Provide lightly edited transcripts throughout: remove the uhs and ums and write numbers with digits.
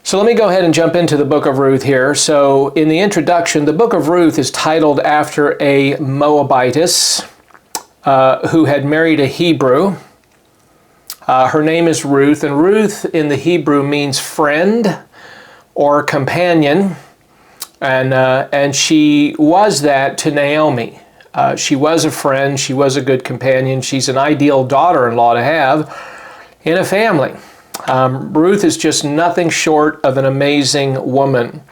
So let me go ahead and jump into the book of Ruth here. So in the introduction, the book of Ruth is titled after a Moabitess who had married a Hebrew. Her name is Ruth, and Ruth in the Hebrew means friend or companion, and she was that to Naomi. She was a friend, she was a good companion, she's an ideal daughter-in-law to have in a family. Ruth is just nothing short of an amazing woman.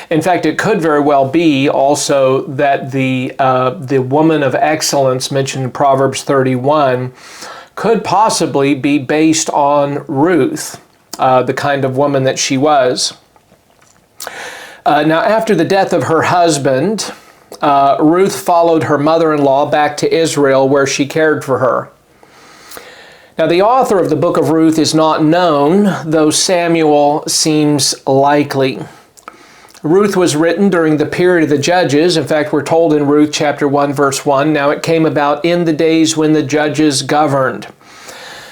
In fact, it could very well be also that the woman of excellence mentioned in Proverbs 31 could possibly be based on Ruth, the kind of woman that she was. Now, after the death of her husband, Ruth followed her mother-in-law back to Israel, where she cared for her. Now, the author of the book of Ruth is not known, though Samuel seems likely. Ruth was written during the period of the Judges. In fact, we're told in Ruth chapter 1, verse 1, "Now it came about in the days when the judges governed,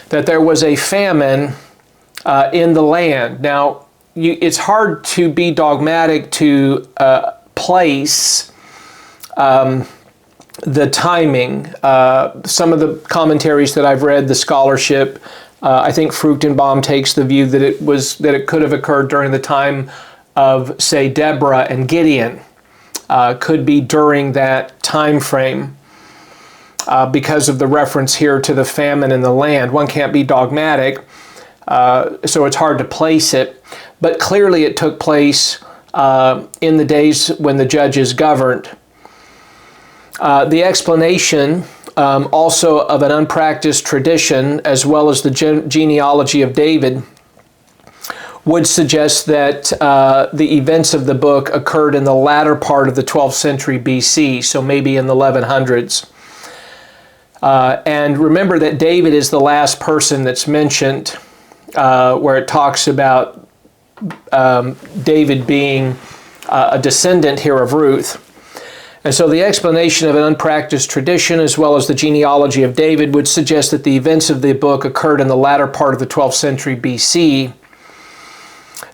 that there was a famine in the land." Now, it's hard to be dogmatic to place the timing. Some of the commentaries that I've read, the scholarship, I think Fruchtenbaum takes the view that it could have occurred during the time of, say, Deborah and Gideon. Could be during that time frame because of the reference here to the famine in the land. One can't be dogmatic, so it's hard to place it. But clearly it took place in the days when the judges governed. The explanation also of an unpracticed tradition, as well as the genealogy of David, would suggest that the events of the book occurred in the latter part of the 12th century BC, so maybe in the 1100s. And remember that David is the last person that's mentioned, where it talks about David being a descendant here of Ruth. And so the explanation of an unpracticed tradition, as well as the genealogy of David, would suggest that the events of the book occurred in the latter part of the 12th century BC.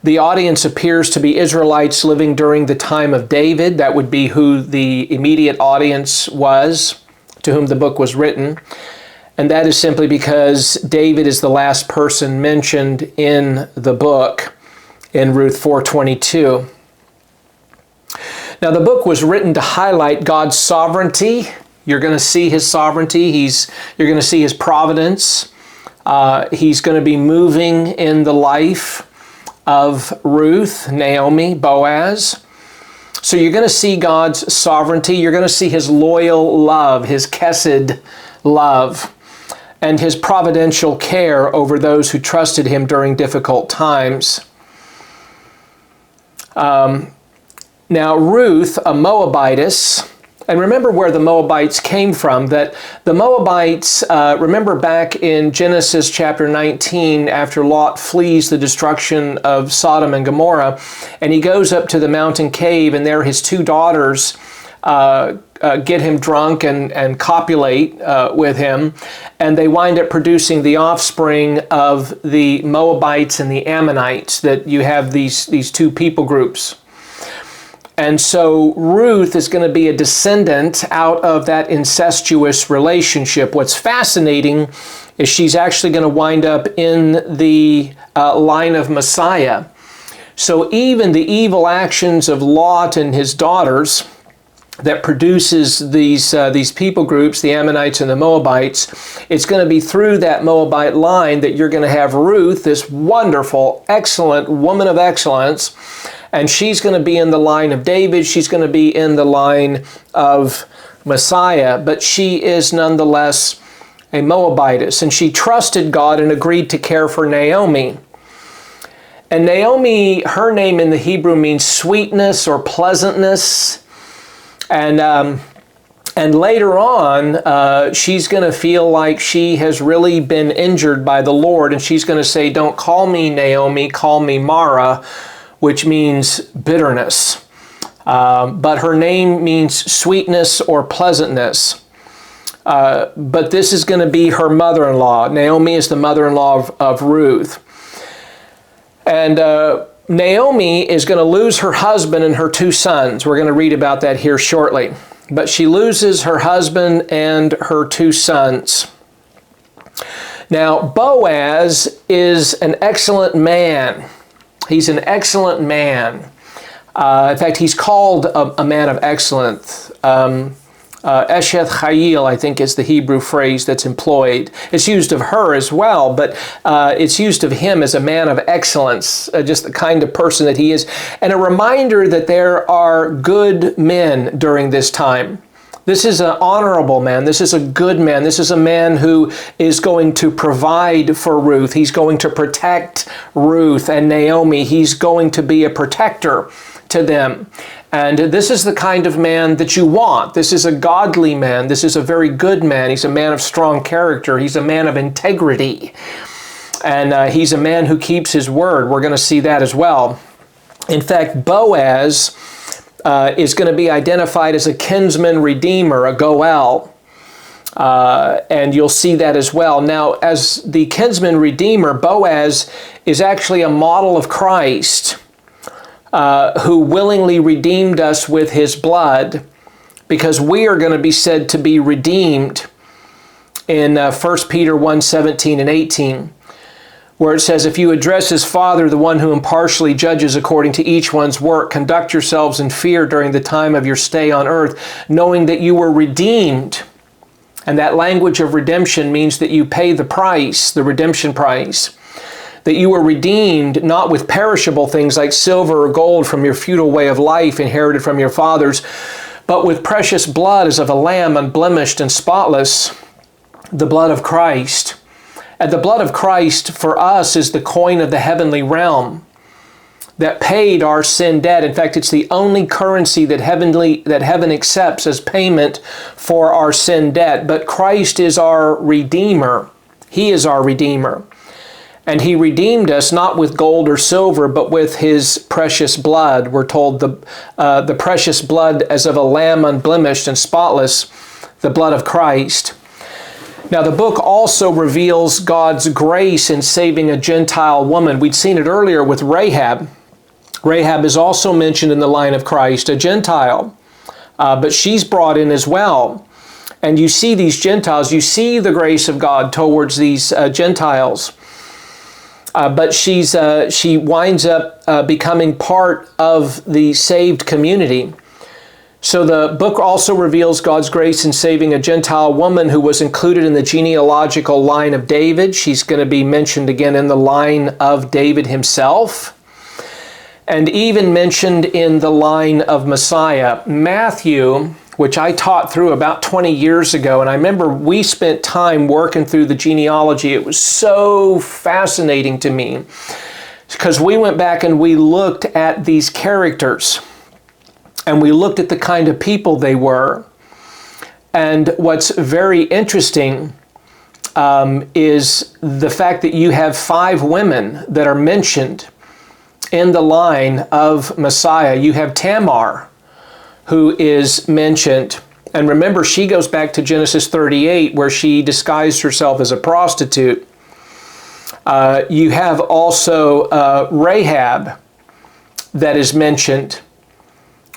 The audience appears to be Israelites living during the time of David. That would be who the immediate audience was, to whom the book was written. And that is simply because David is the last person mentioned in the book in Ruth 4:22. Now, the book was written to highlight God's sovereignty. You're going to see His sovereignty. You're going to see His providence. He's going to be moving in the life of Ruth, Naomi, Boaz. So you're going to see God's sovereignty. You're going to see His loyal love, His chesed love, and His providential care over those who trusted Him during difficult times. Now, Ruth, a Moabitess, and remember where the Moabites came from, that the Moabites, remember back in Genesis chapter 19, after Lot flees the destruction of Sodom and Gomorrah, and he goes up to the mountain cave, and there his two daughters get him drunk and copulate with him, and they wind up producing the offspring of the Moabites and the Ammonites, that you have these two people groups. And so Ruth is going to be a descendant out of that incestuous relationship. What's fascinating is she's actually going to wind up in the line of Messiah. So even the evil actions of Lot and his daughters that produces these people groups, the Ammonites and the Moabites, it's going to be through that Moabite line that you're going to have Ruth, this wonderful, excellent woman of excellence, and she's going to be in the line of David. She's going to be in the line of Messiah, but she is nonetheless a Moabitess, and she trusted God and agreed to care for Naomi. And Naomi, her name in the Hebrew means sweetness or pleasantness. And later on, she's going to feel like she has really been injured by the Lord, and she's going to say, "Don't call me Naomi, call me Mara," which means bitterness. But her name means sweetness or pleasantness. but this is going to be her mother-in-law. Naomi is the mother-in-law of Ruth. And Naomi is going to lose her husband and her 2 sons. We're going to read about that here shortly. But she loses her husband and her 2 sons. Now, Boaz is an excellent man. He's an excellent man. In fact, he's called a man of excellence. Esheth Chayil, I think, is the Hebrew phrase that's employed. It's used of her as well, but it's used of him as a man of excellence, just the kind of person that he is. And a reminder that there are good men during this time. This is an honorable man. This is a good man. This is a man who is going to provide for Ruth. He's going to protect Ruth and Naomi. He's going to be a protector to them. And this is the kind of man that you want. This is a godly man. This is a very good man. He's a man of strong character. He's a man of integrity. And he's a man who keeps his word. We're going to see that as well. In fact, Boaz is going to be identified as a kinsman redeemer, a goel. And you'll see that as well. Now, as the kinsman redeemer, Boaz is actually a model of Christ, who willingly redeemed us with his blood, because we are going to be said to be redeemed in 1 Peter 1:17 and 18, where it says, if you address as Father, the one who impartially judges according to each one's work, conduct yourselves in fear during the time of your stay on earth, knowing that you were redeemed. And that language of redemption means that you pay the price, the redemption price. That you were redeemed not with perishable things like silver or gold from your futile way of life inherited from your fathers, but with precious blood as of a lamb unblemished and spotless, the blood of Christ. And the blood of Christ for us is the coin of the heavenly realm that paid our sin debt. In fact, it's the only currency that heaven accepts as payment for our sin debt. But Christ is our Redeemer. He is our Redeemer. And he redeemed us not with gold or silver, but with his precious blood. We're told the precious blood as of a lamb unblemished and spotless, the blood of Christ. Now, the book also reveals God's grace in saving a Gentile woman. We'd seen it earlier with Rahab. Rahab is also mentioned in the line of Christ, a Gentile, but she's brought in as well. And you see these Gentiles, you see the grace of God towards these Gentiles. But she winds up becoming part of the saved community. So the book also reveals God's grace in saving a Gentile woman who was included in the genealogical line of David. She's going to be mentioned again in the line of David himself, and even mentioned in the line of Messiah. Matthew, which I taught through about 20 years ago, and I remember we spent time working through the genealogy. It was so fascinating to me because we went back and we looked at these characters and we looked at the kind of people they were. And what's very interesting is the fact that you have 5 women that are mentioned in the line of Messiah. You have Tamar, who is mentioned. And remember, she goes back to Genesis 38, where she disguised herself as a prostitute. You have also Rahab that is mentioned.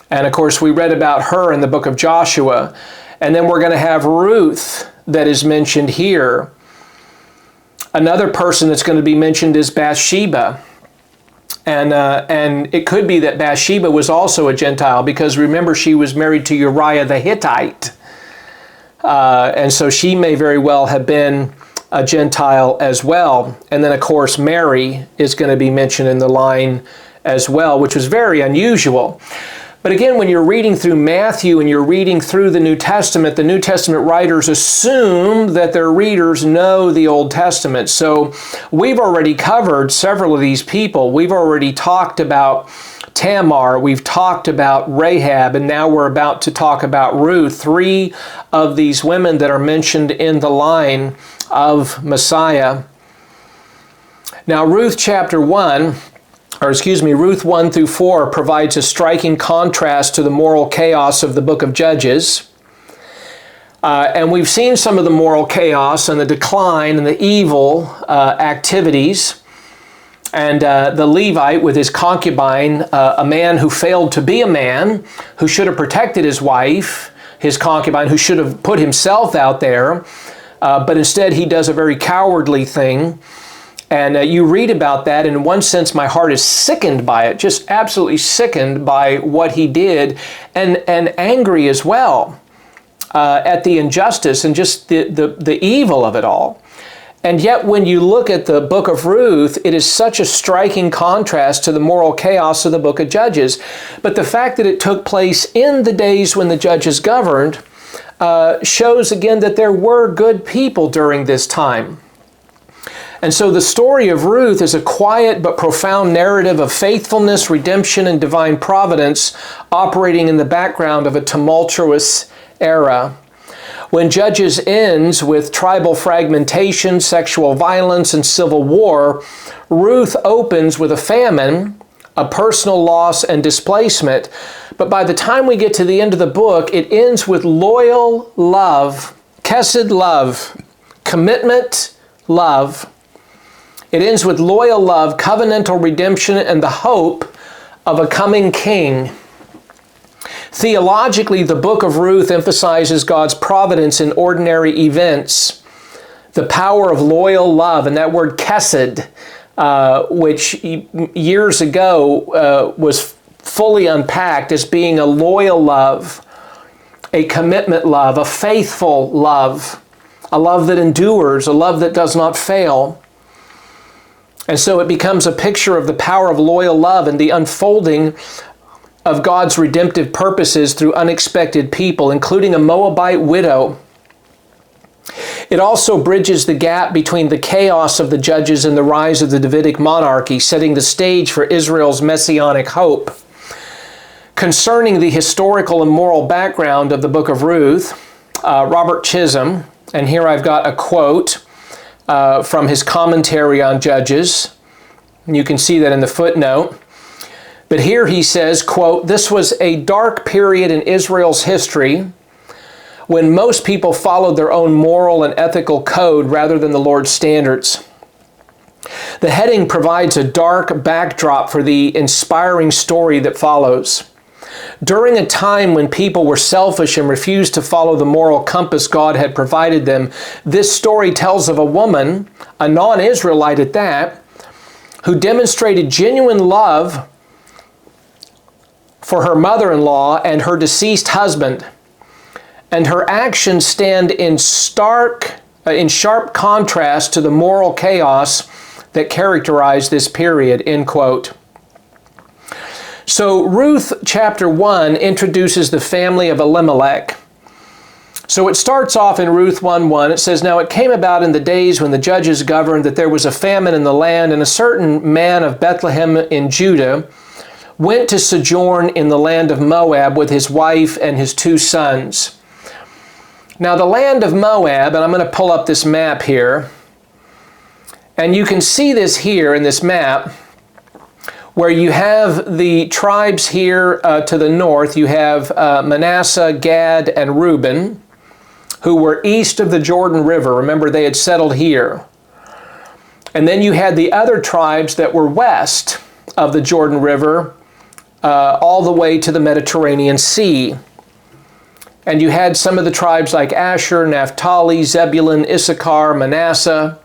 And of course, we read about her in the book of Joshua. And then we're going to have Ruth that is mentioned here. Another person that's going to be mentioned is Bathsheba. And it could be that Bathsheba was also a Gentile, because remember, she was married to Uriah the Hittite. And so she may very well have been a Gentile as well. And then, of course, Mary is going to be mentioned in the line as well, which was very unusual. But again, when you're reading through Matthew and you're reading through the New Testament writers assume that their readers know the Old Testament. So we've already covered several of these people. We've already talked about Tamar, we've talked about Rahab, and now we're about to talk about Ruth, 3 of these women that are mentioned in the line of Messiah. Now, Ruth 1 through 4 provides a striking contrast to the moral chaos of the book of Judges. And we've seen some of the moral chaos and the decline and the evil activities. And the Levite with his concubine, a man who failed to be a man, who should have protected his wife, his concubine, who should have put himself out there, but instead he does a very cowardly thing. And you read about that, and in one sense my heart is sickened by it, just absolutely sickened by what he did, and angry as well at the injustice and just the evil of it all. And yet when you look at the book of Ruth, it is such a striking contrast to the moral chaos of the book of Judges. But the fact that it took place in the days when the judges governed shows again that there were good people during this time. And so the story of Ruth is a quiet but profound narrative of faithfulness, redemption, and divine providence operating in the background of a tumultuous era. When Judges ends with tribal fragmentation, sexual violence, and civil war, Ruth opens with a famine, a personal loss and displacement. But by the time we get to the end of the book, it ends with loyal love, chesed love, commitment, love. It ends with loyal love, covenantal redemption, and the hope of a coming king. Theologically, the book of Ruth emphasizes God's providence in ordinary events, the power of loyal love, and that word chesed, which years ago was fully unpacked as being a loyal love, a commitment love, a faithful love, a love that endures, a love that does not fail. And so it becomes a picture of the power of loyal love and the unfolding of God's redemptive purposes through unexpected people, including a Moabite widow. It also bridges the gap between the chaos of the judges and the rise of the Davidic monarchy, setting the stage for Israel's messianic hope. Concerning the historical and moral background of the book of Ruth, Robert Chisholm, and here I've got a quote from his commentary on Judges. You can see that in the footnote. But here he says, quote, "This was a dark period in Israel's history when most people followed their own moral and ethical code rather than the Lord's standards. The heading provides a dark backdrop for the inspiring story that follows. During a time when people were selfish and refused to follow the moral compass God had provided them, this story tells of a woman, a non-Israelite at that, who demonstrated genuine love for her mother-in-law and her deceased husband, and her actions stand in sharp contrast to the moral chaos that characterized this period," end quote. So Ruth chapter 1 introduces the family of Elimelech. So it starts off in Ruth 1:1. It says, "Now it came about in the days when the judges governed that there was a famine in the land, and a certain man of Bethlehem in Judah went to sojourn in the land of Moab with his wife and his 2 sons." Now the land of Moab, and I'm going to pull up this map here, and you can see this here in this map, where you have the tribes here to the north. You have Manasseh, Gad, and Reuben, who were east of the Jordan River. Remember, they had settled here. And then you had the other tribes that were west of the Jordan River, all the way to the Mediterranean Sea. And you had some of the tribes like Asher, Naphtali, Zebulun, Issachar, Manasseh,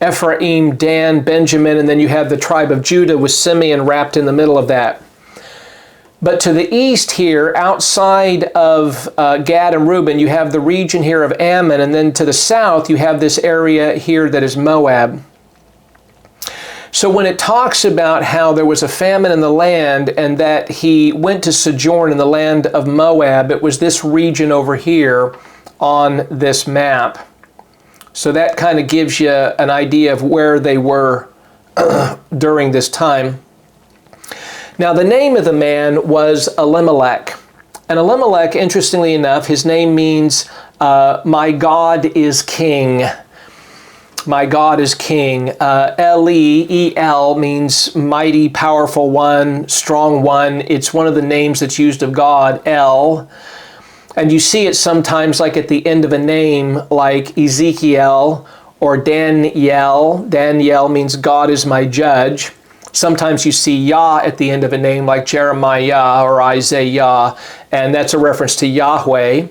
Ephraim, Dan, Benjamin, and then you have the tribe of Judah with Simeon wrapped in the middle of that. But to the east here, outside of Gad and Reuben, you have the region here of Ammon, and then to the south you have this area here that is Moab. So when it talks about how there was a famine in the land and that he went to sojourn in the land of Moab, it was this region over here on this map. So that kind of gives you an idea of where they were during this time. Now the name of the man was Elimelech. And Elimelech, interestingly enough, his name means my God is king. My God is king. Eli, E-L, means mighty, powerful one, strong one. It's one of the names that's used of God, El. And you see it sometimes like at the end of a name, like Ezekiel or Daniel. Daniel means God is my judge. Sometimes you see Yah at the end of a name like Jeremiah or Isaiah, and that's a reference to Yahweh.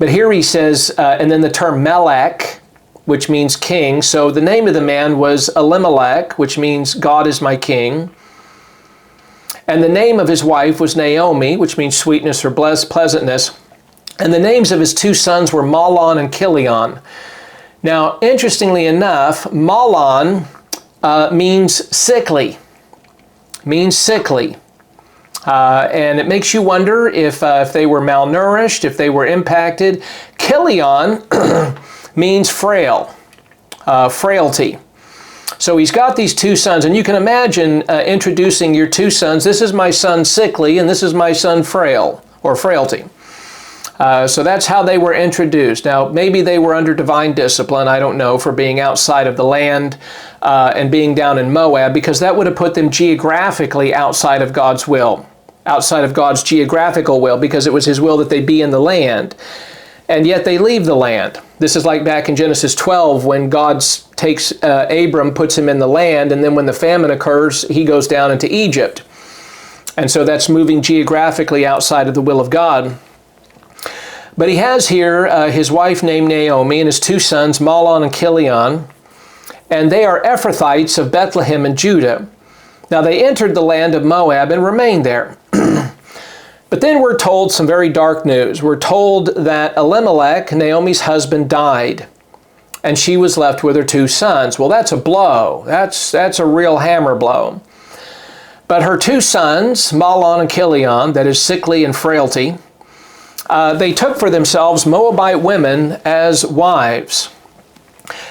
But here he says, and then the term Melech, which means king. So the name of the man was Elimelech, which means God is my king. And the name of his wife was Naomi, which means sweetness or pleasantness. And the names of his two sons were Mahlon and Chilion. Now, interestingly enough, Mahlon means sickly. Means sickly. And it makes you wonder if they were malnourished, if they were impacted. Chilion means frail, frailty. So he's got these two sons, and you can imagine introducing your two sons. This is my son sickly, and this is my son frail, or frailty. So that's how they were introduced. Now, maybe they were under divine discipline, I don't know, for being outside of the land and being down in Moab, because that would have put them geographically outside of God's will, outside of God's geographical will, because it was his will that they be in the land. And yet they leave the land. This is like back in Genesis 12 when God takes Abram, puts him in the land, and then when the famine occurs, he goes down into Egypt. And so that's moving geographically outside of the will of God. But he has here his wife named Naomi and his two sons, Mahlon and Chilion, and they are Ephrathites of Bethlehem and Judah. Now they entered the land of Moab and remained there. But then we're told some very dark news. We're told that Elimelech, Naomi's husband, died, and she was left with her two sons. Well, that's a blow. That's a real hammer blow. But her two sons, Mahlon and Chilion, that is sickly and frailty, they took for themselves Moabite women as wives.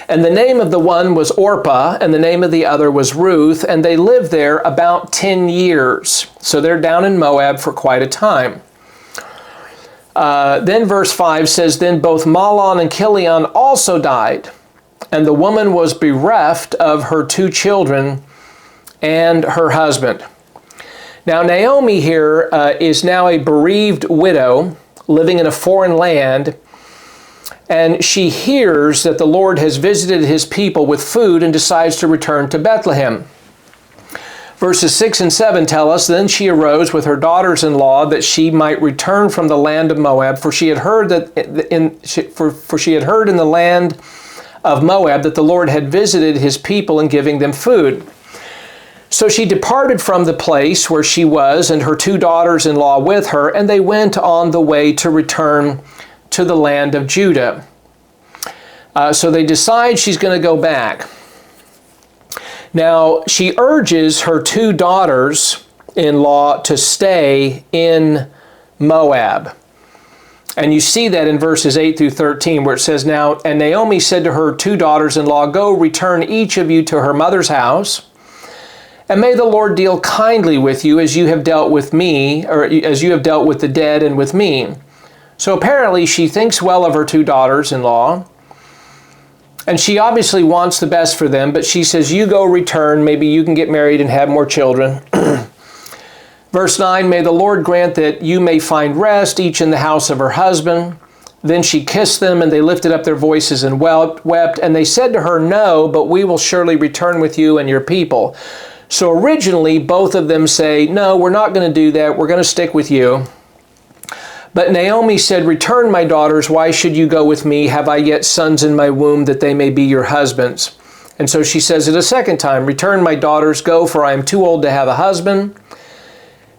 And the name of the one was Orpah, and the name of the other was Ruth, and they lived there about 10 years. So they're down in Moab for quite a time. Then verse 5 says, Then both Mahlon and Chilion also died, and the woman was bereft of her two children and her husband. Now Naomi here is now a bereaved widow, living in a foreign land, and she hears that the Lord has visited his people with food and decides to return to Bethlehem. Verses 6 and 7 tell us, Then she arose with her daughters-in-law that she might return from the land of Moab, for she had heard in the land of Moab that the Lord had visited his people in giving them food. So she departed from the place where she was, and her two daughters-in-law with her, and they went on the way to return to the land of Judah. So they decide she's going to go back. Now, she urges her two daughters-in-law to stay in Moab. And you see that in verses 8 through 13, where it says, Now, and Naomi said to her two daughters-in-law, Go, return each of you to her mother's house, and may the Lord deal kindly with you as you have dealt with me, or as you have dealt with the dead and with me. So apparently she thinks well of her two daughters-in-law, and she obviously wants the best for them, but she says, You go return, maybe you can get married and have more children. Verse 9, May the Lord grant that you may find rest, each in the house of her husband. Then she kissed them, and they lifted up their voices and wept, and they said to her, No, but we will surely return with you and your people. So originally, both of them say, No, we're not going to do that. We're going to stick with you. But Naomi said, Return, my daughters. Why should you go with me? Have I yet sons in my womb that they may be your husbands? And so she says it a second time, Return, my daughters, go, for I am too old to have a husband.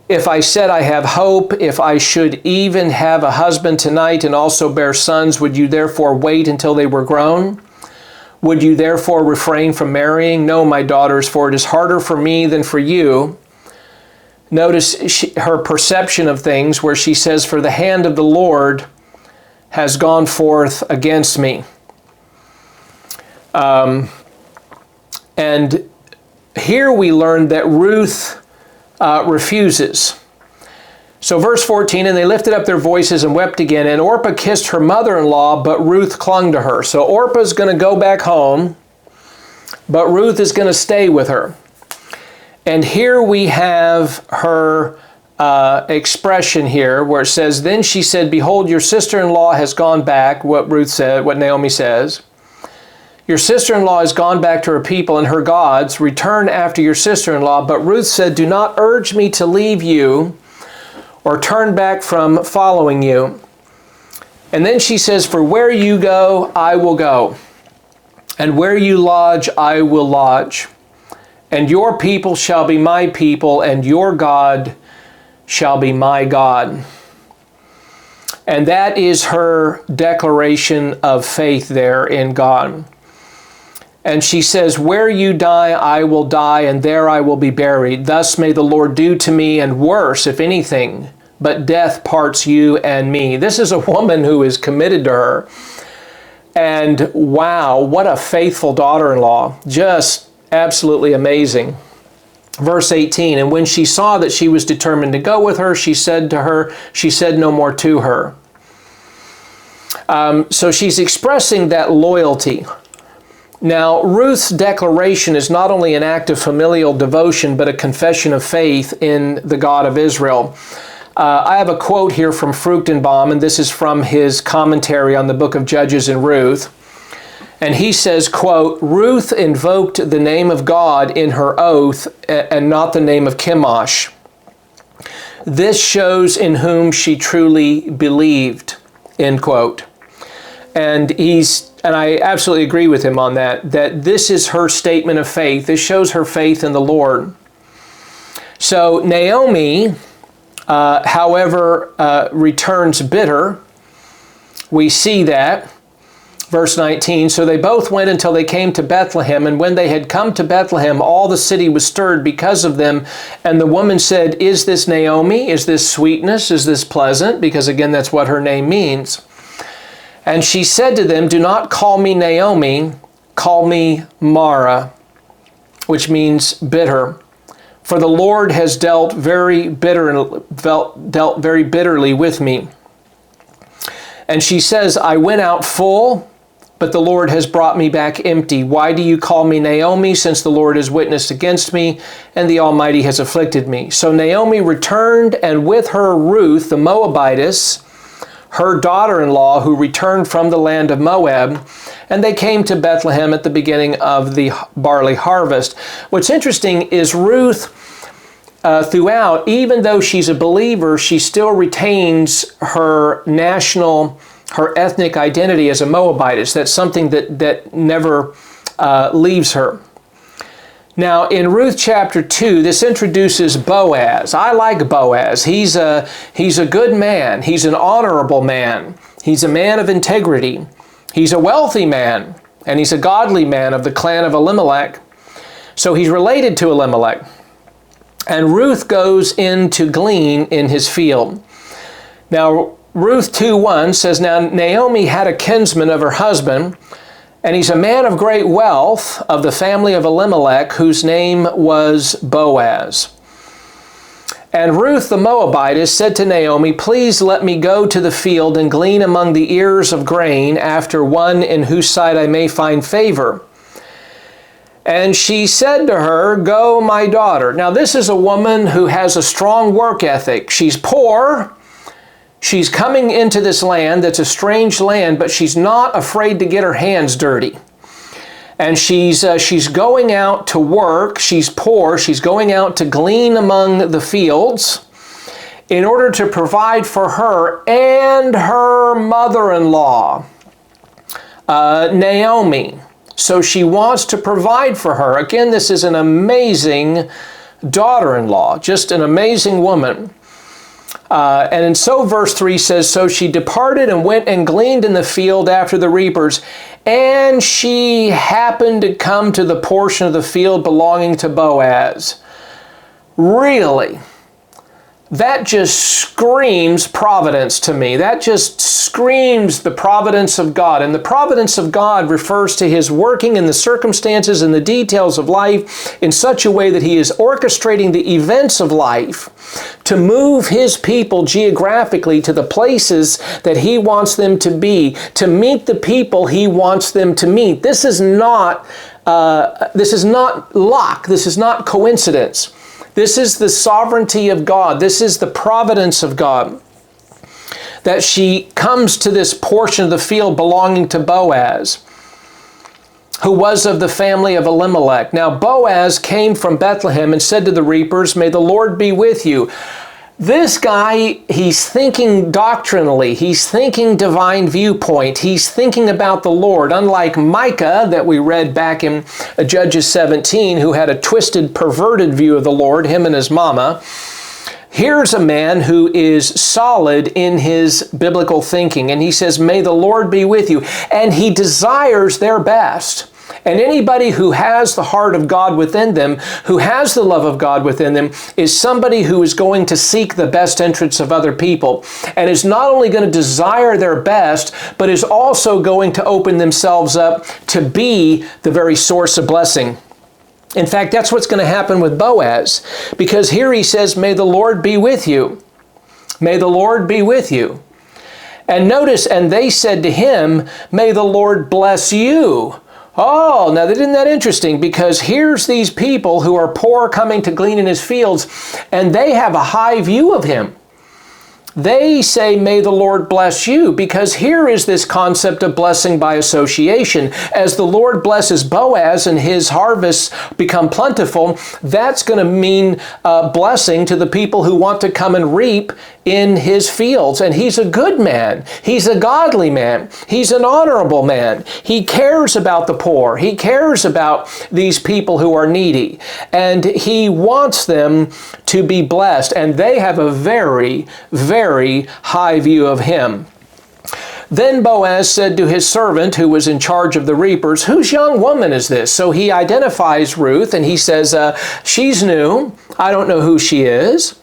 If I said I have hope, if I should even have a husband tonight and also bear sons, would you therefore wait until they were grown? Would you therefore refrain from marrying? No, my daughters, for it is harder for me than for you. Notice her perception of things where she says, For the hand of the Lord has gone forth against me. And here we learn that Ruth refuses. So verse 14, And they lifted up their voices and wept again, and Orpah kissed her mother-in-law, but Ruth clung to her. So Orpah's going to go back home, but Ruth is going to stay with her. And here we have her expression here where it says, then she said, behold, your sister-in-law has gone back, what Ruth said, what Naomi says. Your sister-in-law has gone back to her people and her gods. Return after your sister-in-law. But Ruth said, do not urge me to leave you or turn back from following you. And then she says, for where you go, I will go. And where you lodge, I will lodge. And your people shall be my people, and your God shall be my God. And that is her declaration of faith there in God. And she says, where you die, I will die, and there I will be buried. Thus may the Lord do to me, and worse, if anything, but death parts you and me. This is a woman who is committed to her. And wow, what a faithful daughter-in-law. Just absolutely amazing. Verse 18, and when she saw that she was determined to go with her, she said no more to her. So she's expressing that loyalty. Now, Ruth's declaration is not only an act of familial devotion, but a confession of faith in the God of Israel. I have a quote here from Fruchtenbaum, and this is from his commentary on the book of Judges and Ruth. And he says, quote, Ruth invoked the name of God in her oath and not the name of Chemosh. This shows in whom she truly believed, end quote. And I absolutely agree with him on that this is her statement of faith. This shows her faith in the Lord. So Naomi, however, returns bitter. We see that. Verse 19, so they both went until they came to Bethlehem, and when they had come to Bethlehem, all the city was stirred because of them. And the woman said, is this Naomi? Is this sweetness? Is this pleasant? Because again, that's what her name means. And she said to them, do not call me Naomi, call me Mara, which means bitter. For the Lord has dealt very bitterly with me. And she says, I went out full, but the Lord has brought me back empty. Why do you call me Naomi, since the Lord has witnessed against me, and the Almighty has afflicted me? So Naomi returned, and with her Ruth, the Moabitess, her daughter-in-law, who returned from the land of Moab, and they came to Bethlehem at the beginning of the barley harvest. What's interesting is Ruth, throughout, even though she's a believer, she still retains her ethnic identity as a Moabitess. That's something that never leaves her. Now, in Ruth chapter 2, this introduces Boaz. I like Boaz. He's a good man. He's an honorable man. He's a man of integrity. He's a wealthy man, and he's a godly man of the clan of Elimelech. So he's related to Elimelech. And Ruth goes in to glean in his field. Now, Ruth 2:1 says, now Naomi had a kinsman of her husband, and he's a man of great wealth of the family of Elimelech, whose name was Boaz. And Ruth the Moabitess said to Naomi, please let me go to the field and glean among the ears of grain after one in whose sight I may find favor. And she said to her, go, my daughter. Now this is a woman who has a strong work ethic. She's poor. She's coming into this land that's a strange land, but she's not afraid to get her hands dirty. And she's going out to work. She's poor. She's going out to glean among the fields in order to provide for her and her mother-in-law, Naomi. So she wants to provide for her. Again, this is an amazing daughter-in-law, just an amazing woman. And so verse 3 says, so she departed and went and gleaned in the field after the reapers, and she happened to come to the portion of the field belonging to Boaz. Really? That just screams providence to me. That just screams the providence of God. And the providence of God refers to His working in the circumstances and the details of life in such a way that He is orchestrating the events of life to move His people geographically to the places that He wants them to be, to meet the people He wants them to meet. This is not luck. This is not coincidence. This is the sovereignty of God. This is the providence of God, that she comes to this portion of the field belonging to Boaz, who was of the family of Elimelech. Now Boaz came from Bethlehem and said to the reapers, "May the Lord be with you." This guy, he's thinking doctrinally. He's thinking divine viewpoint. He's thinking about the Lord. Unlike Micah that we read back in Judges 17, who had a twisted, perverted view of the Lord, him and his mama. Here's a man who is solid in his biblical thinking. And he says, "May the Lord be with you." And he desires their best. And anybody who has the heart of God within them, who has the love of God within them, is somebody who is going to seek the best interests of other people, and is not only going to desire their best, but is also going to open themselves up to be the very source of blessing. In fact, that's what's going to happen with Boaz, because here he says, "May the Lord be with you. May the Lord be with you." And notice, and they said to him, "May the Lord bless you." Oh, now isn't that interesting? Because here's these people who are poor coming to glean in his fields, and they have a high view of him. They say, "May the Lord bless you," because here is this concept of blessing by association. As the Lord blesses Boaz and his harvests become plentiful, that's going to mean blessing to the people who want to come and reap in his fields. And he's a good man. He's a godly man. He's an honorable man. He cares about the poor. He cares about these people who are needy. And he wants them to be blessed. And they have a very, very high view of him. Then Boaz said to his servant who was in charge of the reapers, "Whose young woman is this?" So he identifies Ruth and he says, "She's new. I don't know who she is."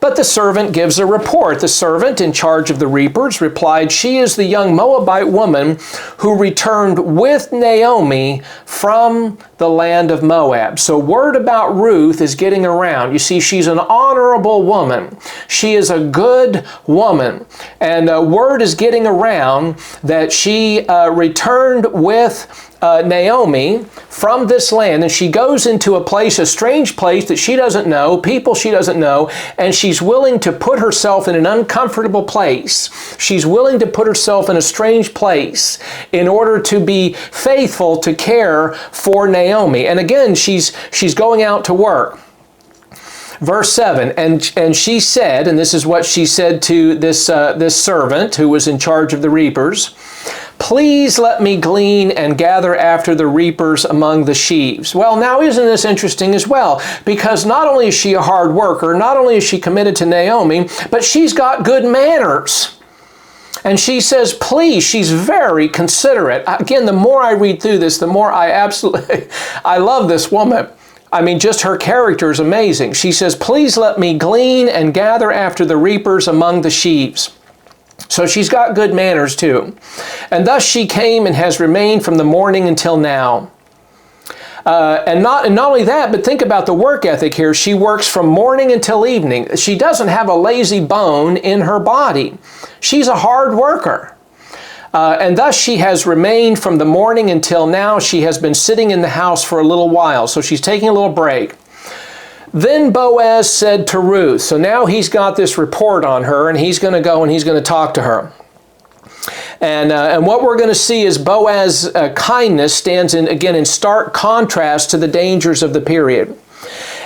But the servant gives a report. The servant in charge of the reapers replied, "She is the young Moabite woman who returned with Naomi from the land of Moab." So word about Ruth is getting around. You see, she's an honorable woman. She is a good woman. And word is getting around that she returned with Naomi from this land, and she goes into a place, a strange place that she doesn't know, people she doesn't know, and she's willing to put herself in an uncomfortable place. She's willing to put herself in a strange place in order to be faithful to care for Naomi. And again, she's going out to work. Verse 7, and she said, and this is what she said to this servant who was in charge of the reapers, "Please let me glean and gather after the reapers among the sheaves." Well, now isn't this interesting as well? Because not only is she a hard worker, not only is she committed to Naomi, but she's got good manners. And she says, please, she's very considerate. Again, the more I read through this, the more I love this woman. I mean, just her character is amazing. She says, "Please let me glean and gather after the reapers among the sheaves." So she's got good manners too. "And thus she came and has remained from the morning until now." And not only that, but think about the work ethic here. She works from morning until evening. She doesn't have a lazy bone in her body. She's a hard worker. And thus she has remained from the morning until now. She has been sitting in the house for a little while. So she's taking a little break. Then Boaz said to Ruth, so now he's got this report on her, and he's going to go and he's going to talk to her. And what we're going to see is Boaz's kindness stands again in stark contrast to the dangers of the period.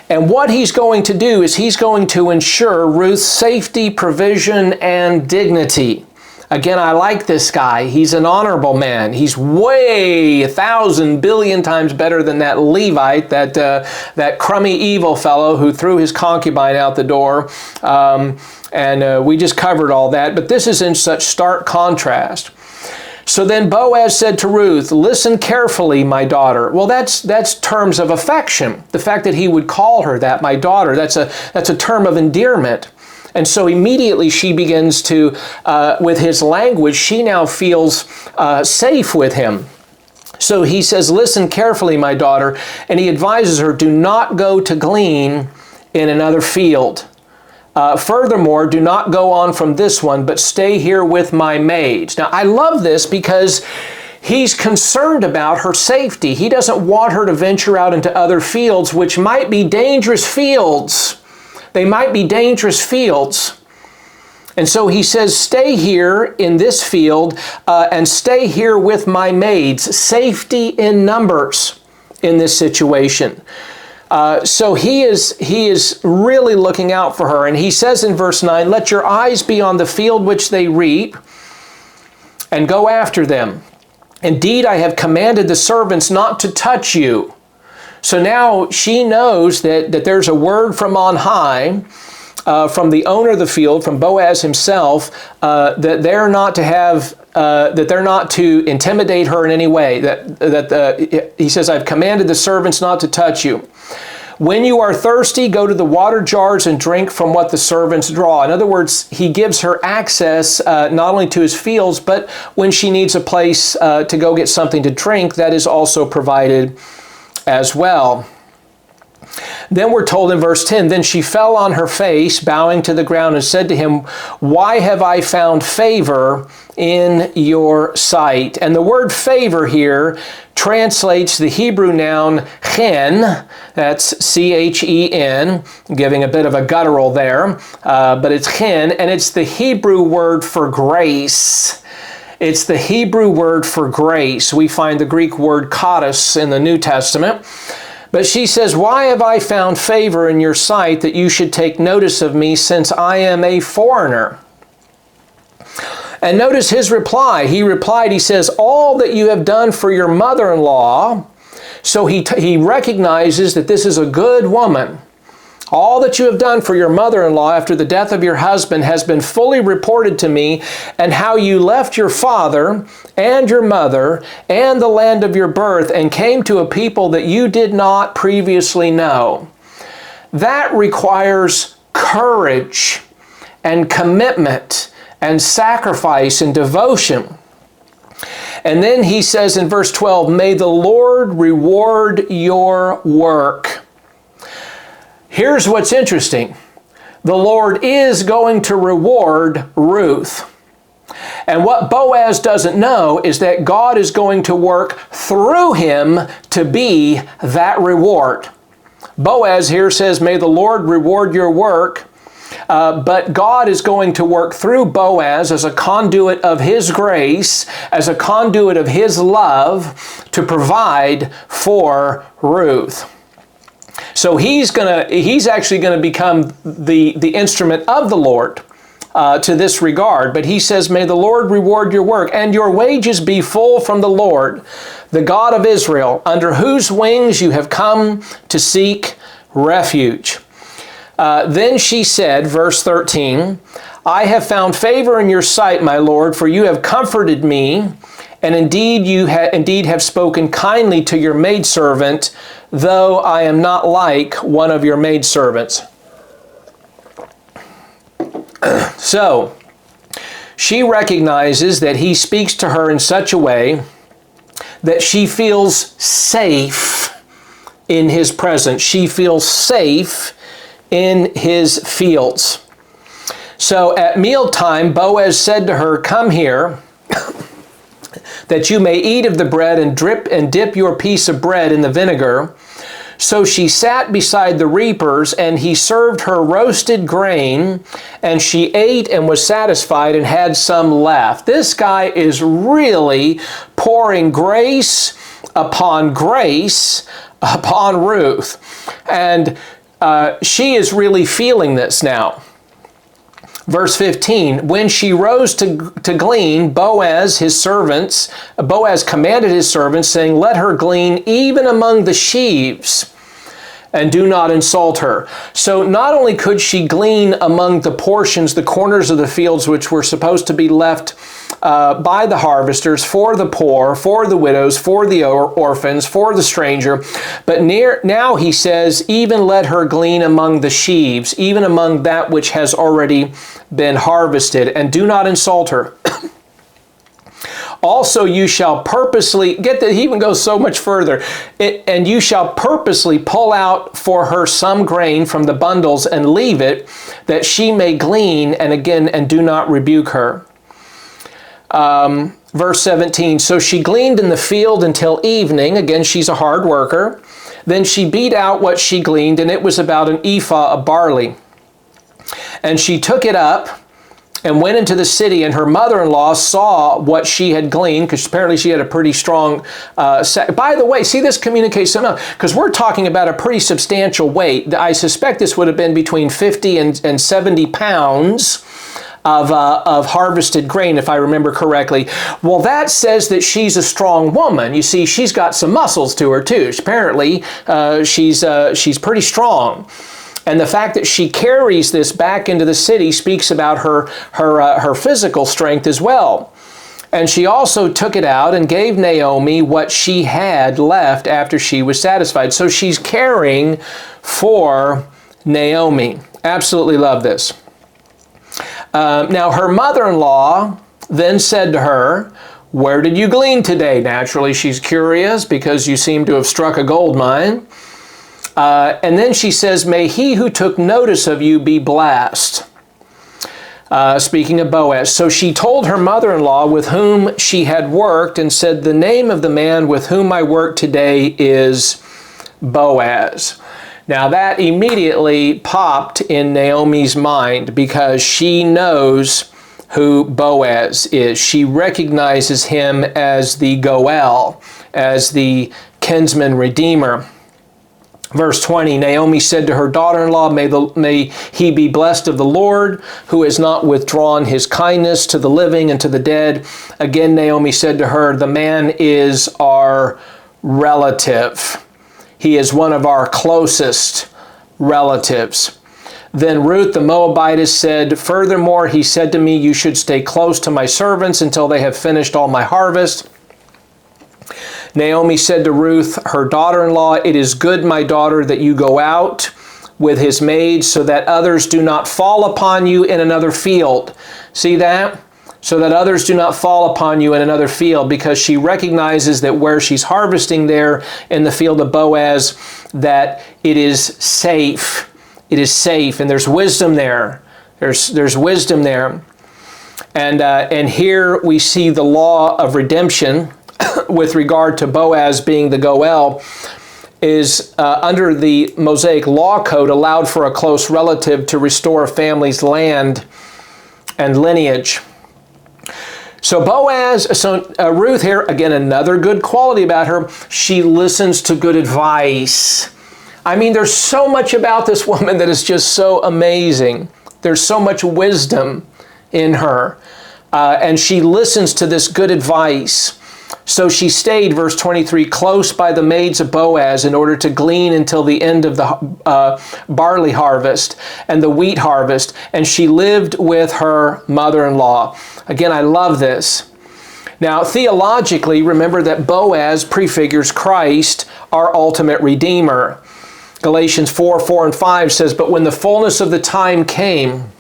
And what he's going to do is he's going to ensure Ruth's safety, provision, and dignity. Again, I like this guy. He's an honorable man. He's way 1,000 billion times better than that Levite, that crummy evil fellow who threw his concubine out the door. We just covered all that. But this is in such stark contrast. So then Boaz said to Ruth, "Listen carefully, my daughter." Well, that's terms of affection. The fact that he would call her that, my daughter, that's a term of endearment. And so immediately she begins to, with his language, she now feels safe with him. So he says, "Listen carefully, my daughter," and he advises her, "Do not go to glean in another field. Furthermore, do not go on from this one, but stay here with my maids." Now, I love this because He's concerned about her safety. He doesn't want her to venture out into other fields, which might be dangerous fields. They might be dangerous fields. And so he says, stay here in this field and stay here with my maids. Safety in numbers in this situation. So he is really looking out for her. And he says in verse 9, let your eyes be on the field which they reap, and go after them. Indeed, I have commanded the servants not to touch you. So now she knows that there's a word from on high, from the owner of the field, from Boaz himself, that they're not to have, that they're not to intimidate her in any way. He says, I've commanded the servants not to touch you. When you are thirsty, go to the water jars and drink from what the servants draw. In other words, he gives her access not only to his fields, but when she needs a place to go get something to drink, that is also provided as well. Then we're told in verse 10, then she fell on her face, bowing to the ground, and said to him, why have I found favor in your sight? And the word favor here translates the Hebrew noun chen, that's C-H-E-N, giving a bit of a guttural there, but it's chen, and it's the Hebrew word for grace. It's the Hebrew word for grace. We find the Greek word charis in the New Testament. But she says, why have I found favor in your sight that you should take notice of me, since I am a foreigner? And notice his reply. He replied, he says, all that you have done for your mother-in-law. So he recognizes that this is a good woman. All that you have done for your mother-in-law after the death of your husband has been fully reported to me, and how you left your father and your mother and the land of your birth and came to a people that you did not previously know. That requires courage and commitment and sacrifice and devotion. And then he says in verse 12, may the Lord reward your work. Here's what's interesting. The Lord is going to reward Ruth. And what Boaz doesn't know is that God is going to work through him to be that reward. Boaz here says, may the Lord reward your work. But God is going to work through Boaz as a conduit of his grace, as a conduit of his love to provide for Ruth. So he's actually going to become the instrument of the Lord to this regard. But he says, may the Lord reward your work, and your wages be full from the Lord, the God of Israel, under whose wings you have come to seek refuge. Then she said, verse 13, I have found favor in your sight, my Lord, for you have comforted me, and indeed you have spoken kindly to your maidservant, though I am not like one of your maidservants. So, she recognizes that he speaks to her in such a way that she feels safe in his presence. She feels safe in his fields. So at mealtime, Boaz said to her, come here, that you may eat of the bread and dip your piece of bread in the vinegar. So she sat beside the reapers, and he served her roasted grain, and she ate and was satisfied and had some left. This guy is really pouring grace upon Ruth. And she is really feeling this now. Verse 15, when she rose to glean, Boaz commanded his servants, saying, let her glean even among the sheaves, and do not insult her. So not only could she glean among the portions, the corners of the fields, which were supposed to be left by the harvesters for the poor, for the widows, for the orphans, for the stranger, but now he says, even let her glean among the sheaves, even among that which has already been harvested, and do not insult her. Also you shall purposely, get that he even goes so much further, and you shall purposely pull out for her some grain from the bundles and leave it, that she may glean, and do not rebuke her. Verse 17, so she gleaned in the field until evening. Again, she's a hard worker. Then she beat out what she gleaned, and it was about an ephah of barley. And she took it up and went into the city, and her mother-in-law saw what she had gleaned, because apparently she had a pretty strong by the way, see, this communicates something else, because we're talking about a pretty substantial weight. I suspect this would have been between 50 and 70 pounds of harvested grain, if I remember correctly. Well, that says that she's a strong woman. You see, she's got some muscles to her too. Apparently, she's pretty strong. And the fact that she carries this back into the city speaks about her physical strength as well. And she also took it out and gave Naomi what she had left after she was satisfied. So she's caring for Naomi. Absolutely love this. Now her mother-in-law then said to her, where did you glean today? Naturally, she's curious because you seem to have struck a gold mine. And then she says, may he who took notice of you be blessed. Speaking of Boaz. So she told her mother-in-law with whom she had worked and said, the name of the man with whom I work today is Boaz. Now that immediately popped in Naomi's mind because she knows who Boaz is. She recognizes him as the Goel, as the kinsman redeemer. Verse 20, Naomi said to her daughter-in-law, may he be blessed of the Lord, who has not withdrawn his kindness to the living and to the dead. Again, Naomi said to her, the man is our relative. He is one of our closest relatives. Then Ruth the Moabitess said, furthermore, he said to me, you should stay close to my servants until they have finished all my harvest. Naomi said to Ruth, her daughter-in-law, it is good, my daughter, that you go out with his maids so that others do not fall upon you in another field. See that? So that others do not fall upon you in another field, because she recognizes that where she's harvesting there in the field of Boaz, that it is safe. It is safe, and there's wisdom there. There's wisdom there. And here we see the law of redemption with regard to Boaz being the Goel is under the Mosaic law code allowed for a close relative to restore a family's land and lineage. So Ruth here, again, another good quality about her, she listens to good advice. I mean, there's so much about this woman that is just so amazing. There's so much wisdom in her. And she listens to this good advice. So she stayed, verse 23, close by the maids of Boaz in order to glean until the end of the barley harvest and the wheat harvest. And she lived with her mother-in-law. Again, I love this. Now, theologically, remember that Boaz prefigures Christ, our ultimate Redeemer. Galatians 4 and 5 says, but when the fullness of the time came,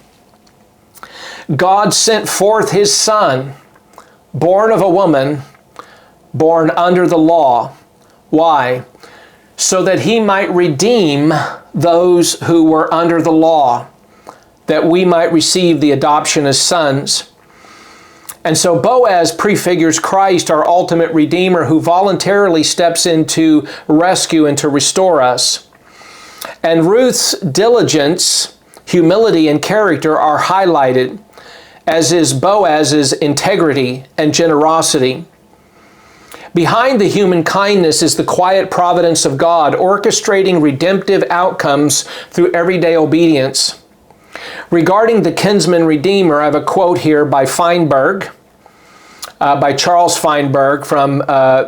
God sent forth his Son, born of a woman, born under the law. Why? So that he might redeem those who were under the law, that we might receive the adoption as sons. And so Boaz prefigures Christ, our ultimate Redeemer, who voluntarily steps in to rescue and to restore us. And Ruth's diligence, humility, and character are highlighted, as is Boaz's integrity and generosity. Behind the human kindness is the quiet providence of God, orchestrating redemptive outcomes through everyday obedience. Regarding the kinsman redeemer, I have a quote here by Feinberg, by Charles Feinberg, from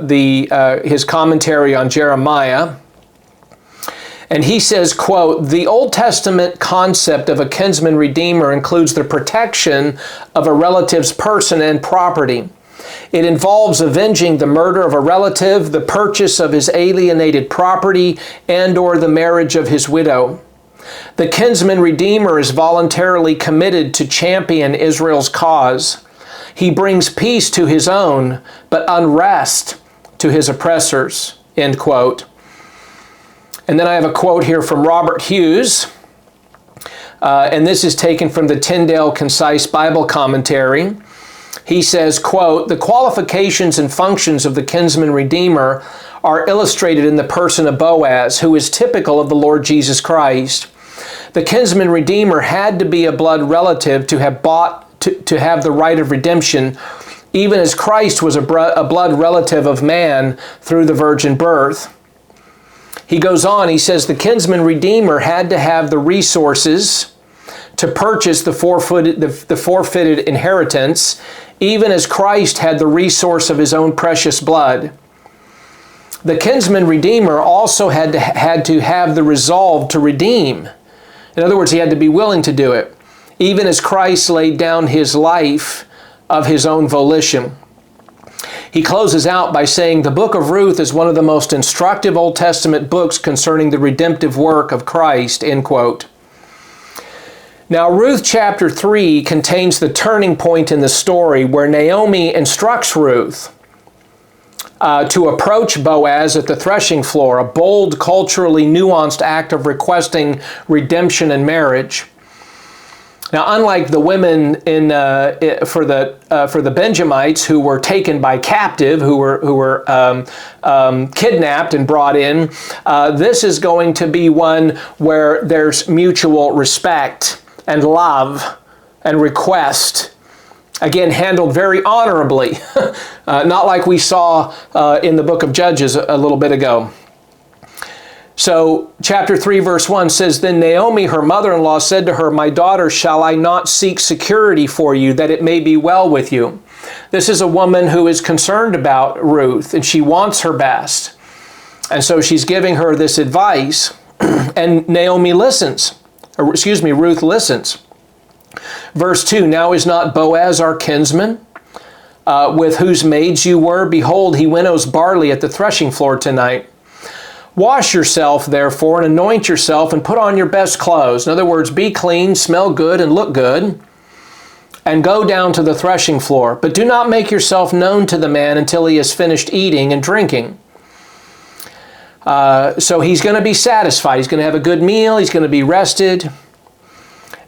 his commentary on Jeremiah. And he says, quote, the Old Testament concept of a kinsman redeemer includes the protection of a relative's person and property. It involves avenging the murder of a relative, the purchase of his alienated property, and/or the marriage of his widow. The kinsman redeemer is voluntarily committed to champion Israel's cause. He brings peace to his own, but unrest to his oppressors, end quote. And then I have a quote here from Robert Hughes, and this is taken from the Tyndale Concise Bible Commentary. he says, quote, "The qualifications and functions of the kinsman redeemer are illustrated in the person of Boaz, who is typical of the Lord Jesus Christ. The kinsman redeemer had to be a blood relative to have have the right of redemption, even as Christ was a blood relative of man through the virgin birth." He goes on, he says, the kinsman redeemer had to have the resources to purchase the forfeited inheritance, even as Christ had the resource of his own precious blood. The kinsman redeemer also had to have the resolve to redeem. In other words, he had to be willing to do it, even as Christ laid down his life of his own volition. He closes out by saying the book of Ruth is one of the most instructive Old Testament books concerning the redemptive work of Christ, end quote. Now, Ruth chapter 3 contains the turning point in the story where Naomi instructs Ruth to approach Boaz at the threshing floor, a bold, culturally nuanced act of requesting redemption and marriage. Now, unlike the women for the Benjamites who were taken by captive, who were kidnapped and brought in, this is going to be one where there's mutual respect and love and request. Again, handled very honorably, not like we saw in the book of Judges a little bit ago. So, chapter 3, verse 1 says, "Then Naomi, her mother-in-law, said to her, 'My daughter, shall I not seek security for you, that it may be well with you?'" This is a woman who is concerned about Ruth, and she wants her best. And so she's giving her this advice, and Naomi listens. Ruth listens. Verse 2, "Now is not Boaz our kinsman, with whose maids you were? Behold, he winnows barley at the threshing floor tonight. Wash yourself, therefore, and anoint yourself, and put on your best clothes." In other words, be clean, smell good, and look good, and go down to the threshing floor. "But do not make yourself known to the man until he has finished eating and drinking." So he's going to be satisfied. He's going to have a good meal. He's going to be rested.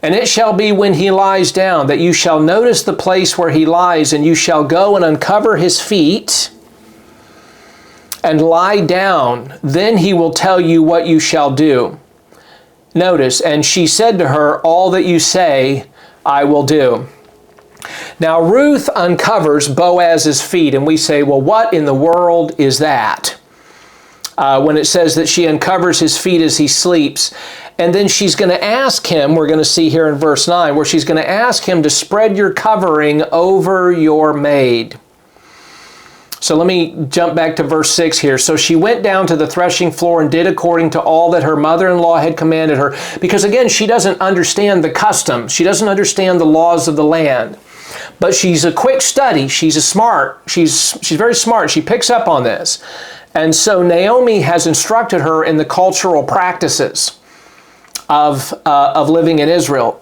"And it shall be when he lies down that you shall notice the place where he lies, and you shall go and uncover his feet and lie down. Then he will tell you what you shall do." Notice, "And she said to her, 'All that you say, I will do.'" Now Ruth uncovers Boaz's feet, and we say, well, what in the world is that? When it says that she uncovers his feet as he sleeps. And then she's going to ask him, we're going to see here in verse 9, where she's going to ask him to spread your covering over your maid. So let me jump back to verse 6 here. "So she went down to the threshing floor and did according to all that her mother-in-law had commanded her." Because again, she doesn't understand the customs. She doesn't understand the laws of the land. But she's a quick study. She's very smart. She picks up on this. And so Naomi has instructed her in the cultural practices of living in Israel.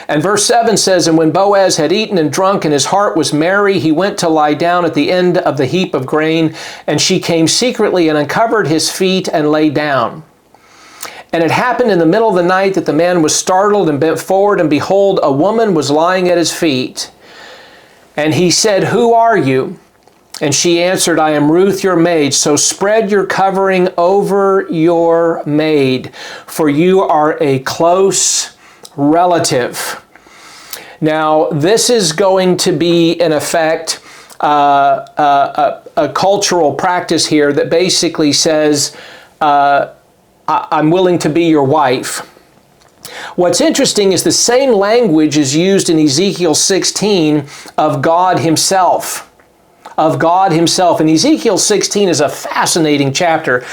And verse 7 says, "And when Boaz had eaten and drunk and his heart was merry, he went to lie down at the end of the heap of grain. And she came secretly and uncovered his feet and lay down. And it happened in the middle of the night that the man was startled and bent forward, and behold, a woman was lying at his feet. And he said, 'Who are you?' And she answered, 'I am Ruth, your maid. So spread your covering over your maid, for you are a close relative.'" Now, this is going to be, in effect, a cultural practice here that basically says, "I'm willing to be your wife." What's interesting is the same language is used in Ezekiel 16 of God himself. Of God himself. And Ezekiel 16 is a fascinating chapter.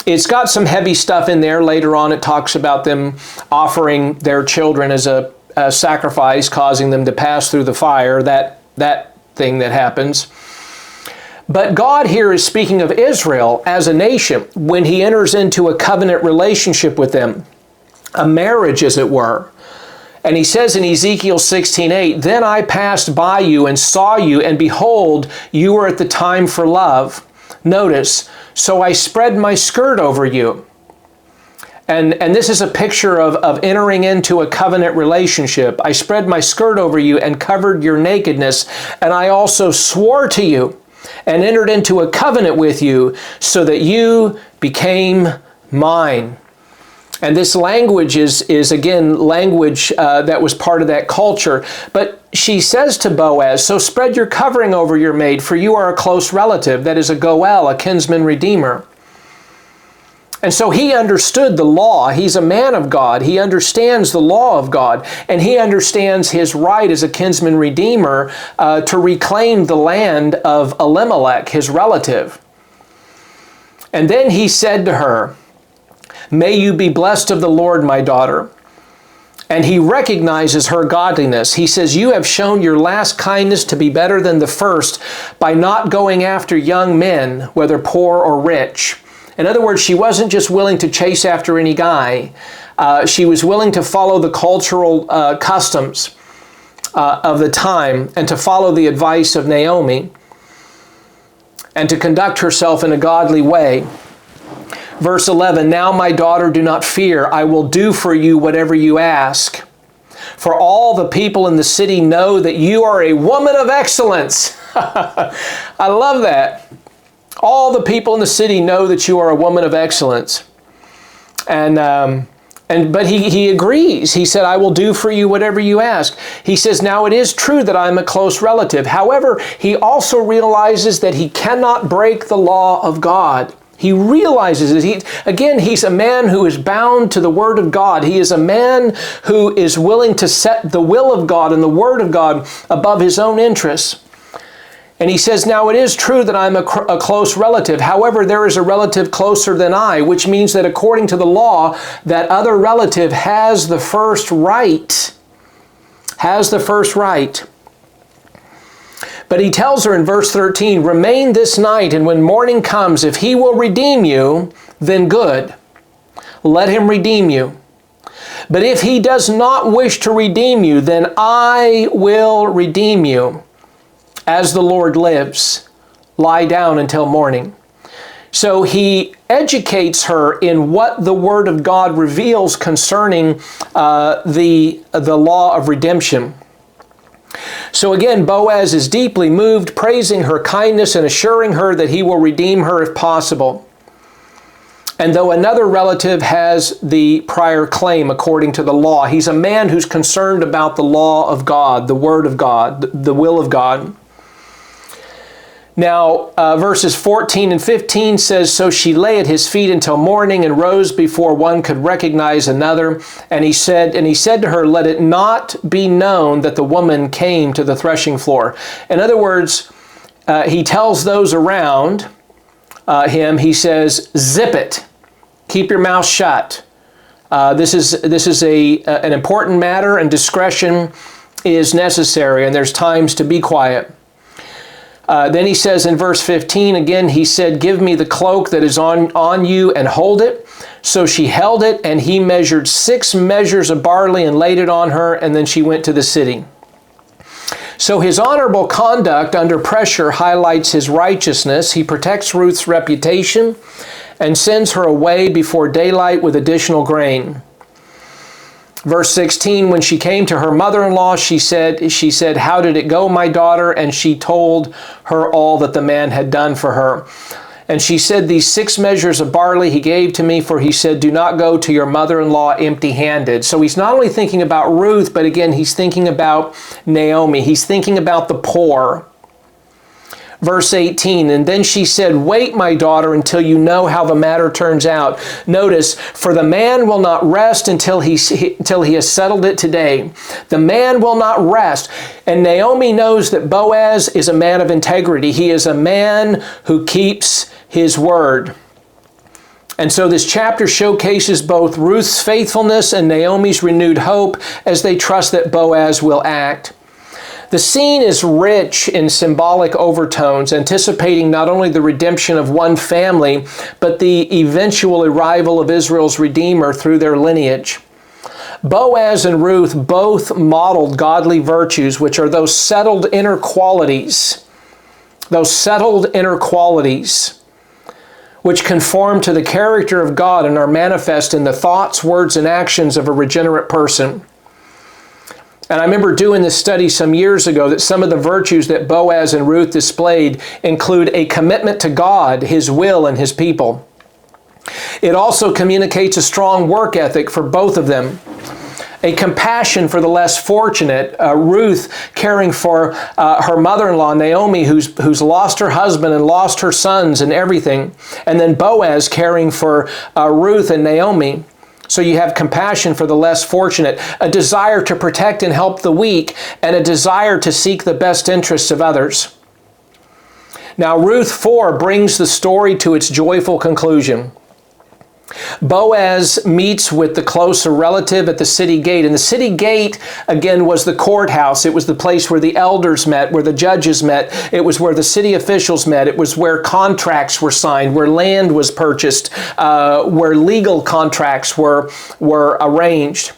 It's got some heavy stuff in there. Later on, it talks about them offering their children as a sacrifice, causing them to pass through the fire, that thing that happens. But God here is speaking of Israel as a nation when he enters into a covenant relationship with them, a marriage as it were. And he says in Ezekiel 16:8, "Then I passed by you and saw you, and behold, you were at the time for love." Notice, "So I spread my skirt over you, And this is a picture of entering into a covenant relationship. I spread my skirt over you and covered your nakedness, and I also swore to you and entered into a covenant with you so that you became mine. And this language is again, language that was part of that culture. But she says to Boaz, so spread your covering over your maid, for you are a close relative. That is a goel, a kinsman redeemer. And so he understood the law. He's a man of God. He understands the law of God. And he understands his right as a kinsman redeemer to reclaim the land of Elimelech, his relative. And then he said to her, may you be blessed of the Lord, my daughter. And he recognizes her godliness. He says, you have shown your last kindness to be better than the first by not going after young men, whether poor or rich. In other words, she wasn't just willing to chase after any guy. She was willing to follow the cultural customs of the time and to follow the advice of Naomi and to conduct herself in a godly way. Verse 11, now my daughter, do not fear. I will do for you whatever you ask. For all the people in the city know that you are a woman of excellence. I love that. All the people in the city know that you are a woman of excellence. But he agrees. He said, I will do for you whatever you ask. He says, now it is true that I'm a close relative. However, he also realizes that he cannot break the law of God. He realizes it. He's a man who is bound to the Word of God. He is a man who is willing to set the will of God and the Word of God above his own interests. And he says, now it is true that I'm a close relative. However, there is a relative closer than I, which means that according to the law, that other relative has the first right. Has the first right. But he tells her in verse 13, remain this night, and when morning comes, if he will redeem you, then good. Let him redeem you. But if he does not wish to redeem you, then I will redeem you. As the Lord lives, lie down until morning. So he educates her in what the Word of God reveals concerning the law of redemption. So again, Boaz is deeply moved, praising her kindness and assuring her that he will redeem her if possible. And though another relative has the prior claim according to the law, he's a man who's concerned about the law of God, the Word of God, the will of God. Now, verses 14 and 15 says, so she lay at his feet until morning and rose before one could recognize another. And he said to her, let it not be known that the woman came to the threshing floor. In other words, he tells those around him, he says, zip it. Keep your mouth shut. This is an important matter, and discretion is necessary, and there's times to be quiet. Then he says in verse 15, again, he said, give me the cloak that is on you and hold it. So she held it, and he measured 6 measures of barley and laid it on her, and then she went to the city. So his honorable conduct under pressure highlights his righteousness. He protects Ruth's reputation and sends her away before daylight with additional grain. Verse 16, when she came to her mother-in-law, she said, how did it go, my daughter? And she told her all that the man had done for her. And she said, these 6 measures of barley he gave to me, for he said, do not go to your mother-in-law empty-handed. So he's not only thinking about Ruth, but again, he's thinking about Naomi. He's thinking about the poor. Verse 18, and then she said, wait, my daughter, until you know how the matter turns out. Notice, for the man will not rest until he has settled it today. The man will not rest. And Naomi knows that Boaz is a man of integrity. He is a man who keeps his word. And so this chapter showcases both Ruth's faithfulness and Naomi's renewed hope as they trust that Boaz will act. The scene is rich in symbolic overtones, anticipating not only the redemption of one family, but the eventual arrival of Israel's Redeemer through their lineage. Boaz and Ruth both modeled godly virtues, which are those settled inner qualities. Those settled inner qualities, which conform to the character of God and are manifest in the thoughts, words, and actions of a regenerate person. And I remember doing this study some years ago that some of the virtues that Boaz and Ruth displayed include a commitment to God, His will, and His people. It also communicates a strong work ethic for both of them. A compassion for the less fortunate, Ruth caring for her mother-in-law, Naomi, who's lost her husband and lost her sons and everything. And then Boaz caring for Ruth and Naomi. So you have compassion for the less fortunate, a desire to protect and help the weak, and a desire to seek the best interests of others. Now Ruth 4 brings the story to its joyful conclusion. Boaz meets with the closer relative at the city gate. And the city gate, again, was the courthouse. It was the place where the elders met, where the judges met. It was where the city officials met. It was where contracts were signed, where land was purchased, where legal contracts were arranged.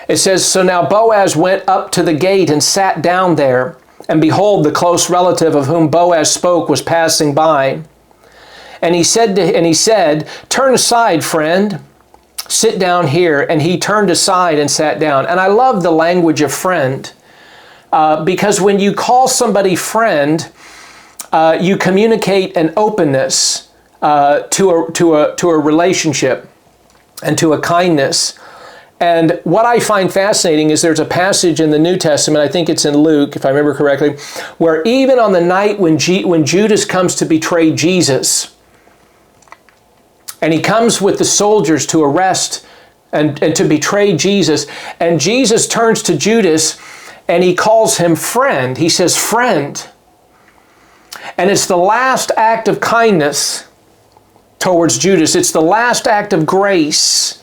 It says, so now Boaz went up to the gate and sat down there. And behold, the close relative of whom Boaz spoke was passing by. And he said, turn aside, friend, sit down here. And he turned aside and sat down. And I love the language of friend because when you call somebody friend, you communicate an openness to a relationship and to a kindness. And what I find fascinating is there's a passage in the New Testament, I think it's in Luke, if I remember correctly, where even on the night when Judas comes to betray Jesus, and he comes with the soldiers to arrest and to betray Jesus. And Jesus turns to Judas and he calls him friend. He says, friend. And it's the last act of kindness towards Judas. It's the last act of grace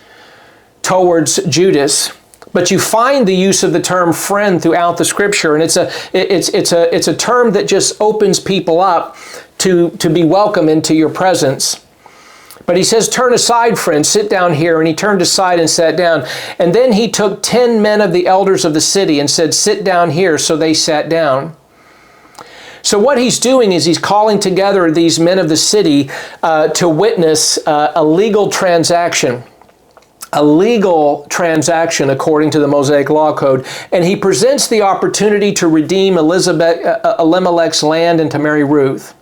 towards Judas. But you find the use of the term friend throughout the Scripture. And it's a term that just opens people up to be welcome into your presence. But he says, turn aside, friend, sit down here. And he turned aside and sat down. And then he took 10 men of the elders of the city and said, sit down here. So they sat down. So what he's doing is he's calling together these men of the city to witness a legal transaction. A legal transaction according to the Mosaic Law Code. And he presents the opportunity to redeem Elimelech's land and to marry Ruth.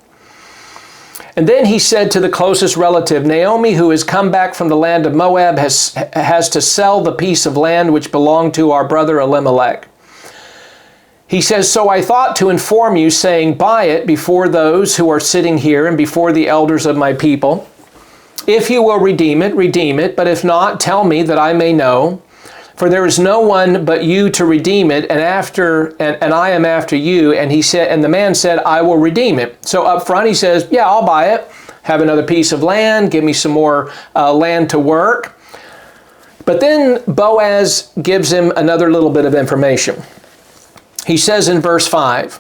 And then he said to the closest relative, Naomi, who has come back from the land of Moab, has to sell the piece of land which belonged to our brother Elimelech. He says, so I thought to inform you, saying, buy it before those who are sitting here and before the elders of my people. If you will redeem it, but if not, tell me that I may know. For there is no one but you to redeem it, and I am after you. And he said, and the man said, I will redeem it. So up front he says, yeah, I'll buy it. Have another piece of land. Give me some more land to work. But then Boaz gives him another little bit of information. He says in verse 5,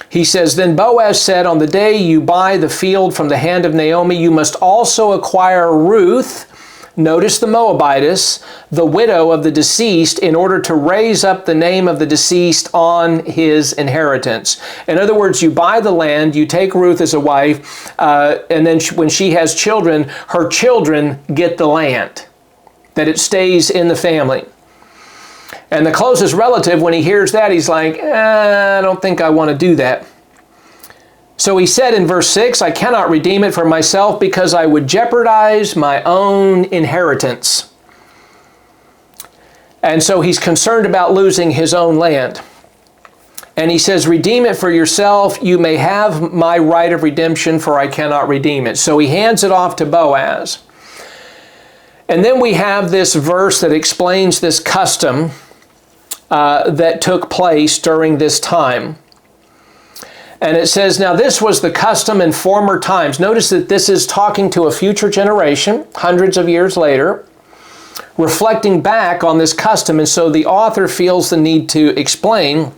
he says, then Boaz said, on the day you buy the field from the hand of Naomi, you must also acquire Ruth, notice the Moabitess, the widow of the deceased, in order to raise up the name of the deceased on his inheritance. In other words, you buy the land, you take Ruth as a wife, and then when she has children, her children get the land, that it stays in the family. And the closest relative, when he hears that, he's like, I don't think I want to do that. So he said in verse 6, I cannot redeem it for myself because I would jeopardize my own inheritance. And so he's concerned about losing his own land. And he says, redeem it for yourself. You may have my right of redemption, for I cannot redeem it. So he hands it off to Boaz. And then we have this verse that explains this custom that took place during this time. And it says, now this was the custom in former times. Notice that this is talking to a future generation, hundreds of years later, reflecting back on this custom. And so the author feels the need to explain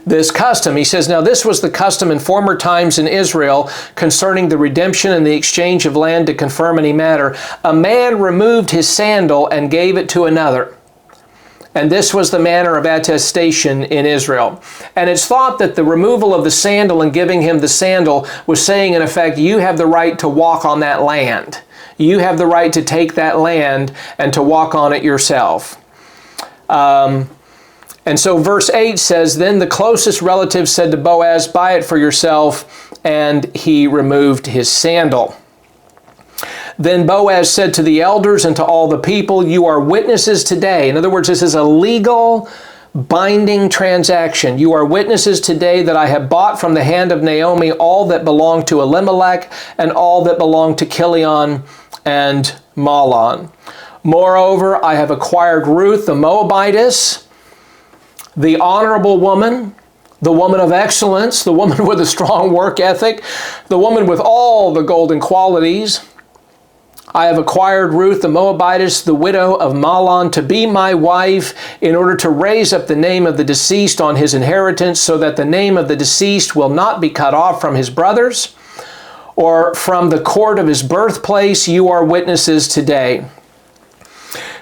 this custom. He says, now this was the custom in former times in Israel concerning the redemption and the exchange of land to confirm any matter. A man removed his sandal and gave it to another. And this was the manner of attestation in Israel. And it's thought that the removal of the sandal and giving him the sandal was saying, in effect, you have the right to walk on that land. You have the right to take that land and to walk on it yourself. And so verse 8 says, then the closest relative said to Boaz, buy it for yourself, and he removed his sandal. Then Boaz said to the elders and to all the people, you are witnesses today. In other words, this is a legal, binding transaction. You are witnesses today that I have bought from the hand of Naomi all that belonged to Elimelech and all that belonged to Chilion and Mahlon. Moreover, I have acquired Ruth the Moabitess, the honorable woman, the woman of excellence, the woman with a strong work ethic, the woman with all the golden qualities. I have acquired Ruth the Moabitess, the widow of Mahlon, to be my wife in order to raise up the name of the deceased on his inheritance, so that the name of the deceased will not be cut off from his brothers or from the court of his birthplace. You are witnesses today.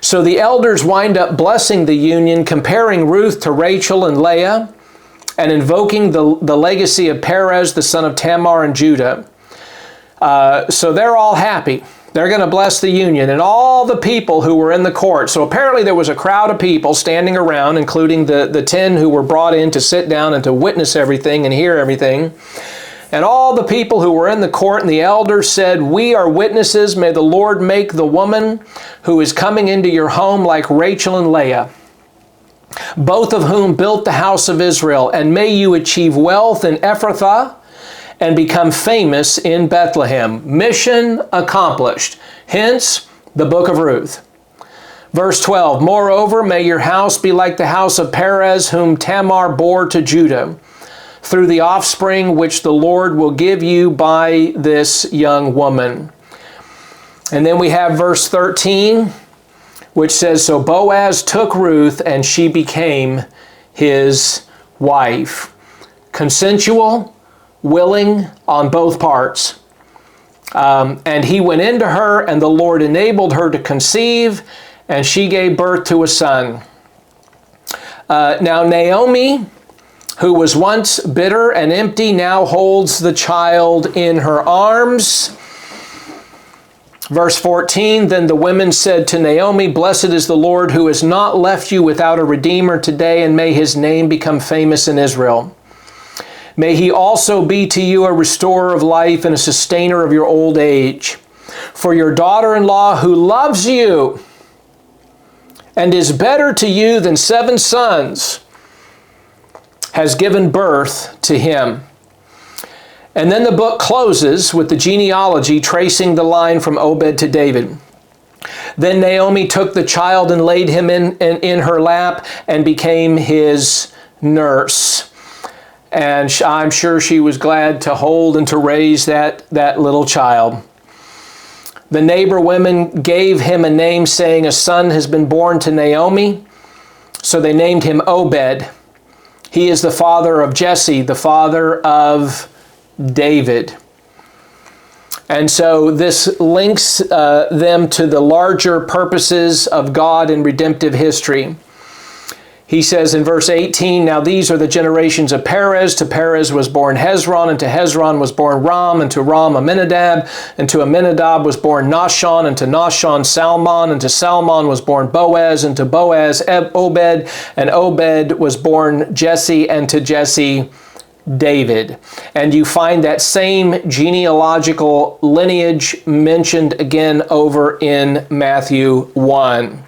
So the elders wind up blessing the union, comparing Ruth to Rachel and Leah, and invoking the legacy of Perez, the son of Tamar and Judah. So they're all happy. They're going to bless the union and all the people who were in the court. So apparently there was a crowd of people standing around, including the 10 who were brought in to sit down and to witness everything and hear everything. And all the people who were in the court and the elders said, we are witnesses. May the Lord make the woman who is coming into your home like Rachel and Leah, both of whom built the house of Israel. And may you achieve wealth in Ephrathah and become famous in Bethlehem. Mission accomplished. Hence, the book of Ruth. Verse 12, moreover, may your house be like the house of Perez, whom Tamar bore to Judah, through the offspring which the Lord will give you by this young woman. And then we have verse 13, which says, so Boaz took Ruth, and she became his wife. Consensual, willing on both parts. And he went into her, and the Lord enabled her to conceive, and she gave birth to a son. Now Naomi, who was once bitter and empty, now holds the child in her arms. Verse 14, then the women said to Naomi, blessed is the Lord who has not left you without a redeemer today, and may his name become famous in Israel. May he also be to you a restorer of life and a sustainer of your old age. For your daughter-in-law, who loves you and is better to you than 7 sons, has given birth to him. And then the book closes with the genealogy tracing the line from Obed to David. Then Naomi took the child and laid him in her lap and became his nurse. And I'm sure she was glad to hold and to raise that little child. The neighbor women gave him a name, saying, a son has been born to Naomi. So they named him Obed. He is the father of Jesse, the father of David. And so this links them to the larger purposes of God in redemptive history. He says in verse 18, now these are the generations of Perez. To Perez was born Hezron, and to Hezron was born Ram, and to Ram Amminadab, and to Amminadab was born Nahshon, and to Nahshon Salmon, and to Salmon was born Boaz, and to Boaz Obed, and Obed was born Jesse, and to Jesse David. And you find that same genealogical lineage mentioned again over in Matthew 1.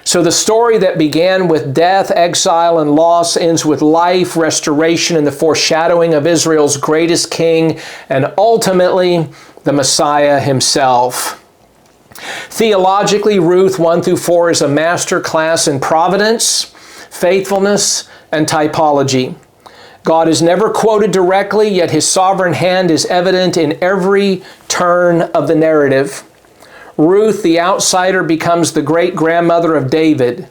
So the story that began with death, exile, and loss ends with life, restoration, and the foreshadowing of Israel's greatest king, and ultimately the Messiah himself. Theologically, Ruth 1-4 is a master class in providence, faithfulness, and typology. God is never quoted directly, yet his sovereign hand is evident in every turn of the narrative. Ruth, the outsider, becomes the great-grandmother of David,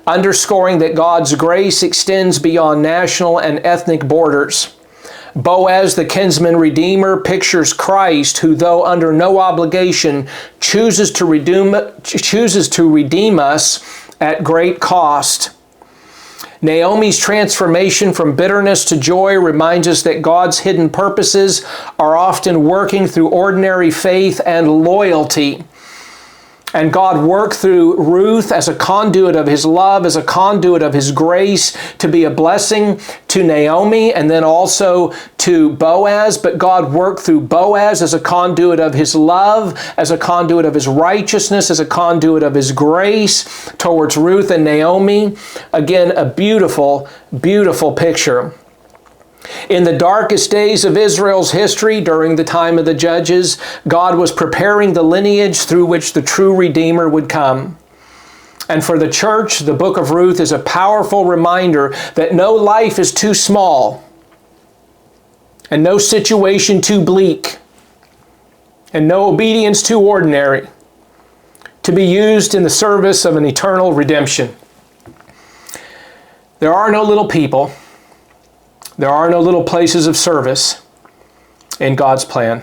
underscoring that God's grace extends beyond national and ethnic borders. Boaz, the kinsman redeemer, pictures Christ, who, though under no obligation, chooses to redeem us at great cost. Naomi's transformation from bitterness to joy reminds us that God's hidden purposes are often working through ordinary faith and loyalty. And God worked through Ruth as a conduit of His love, as a conduit of His grace, to be a blessing to Naomi and then also to Boaz. But God worked through Boaz as a conduit of His love, as a conduit of His righteousness, as a conduit of His grace towards Ruth and Naomi. Again, a beautiful, beautiful picture. In the darkest days of Israel's history, during the time of the Judges, God was preparing the lineage through which the true Redeemer would come. And for the church, the book of Ruth is a powerful reminder that no life is too small, and no situation too bleak, and no obedience too ordinary to be used in the service of an eternal redemption. There are no little people. There are no little places of service in God's plan.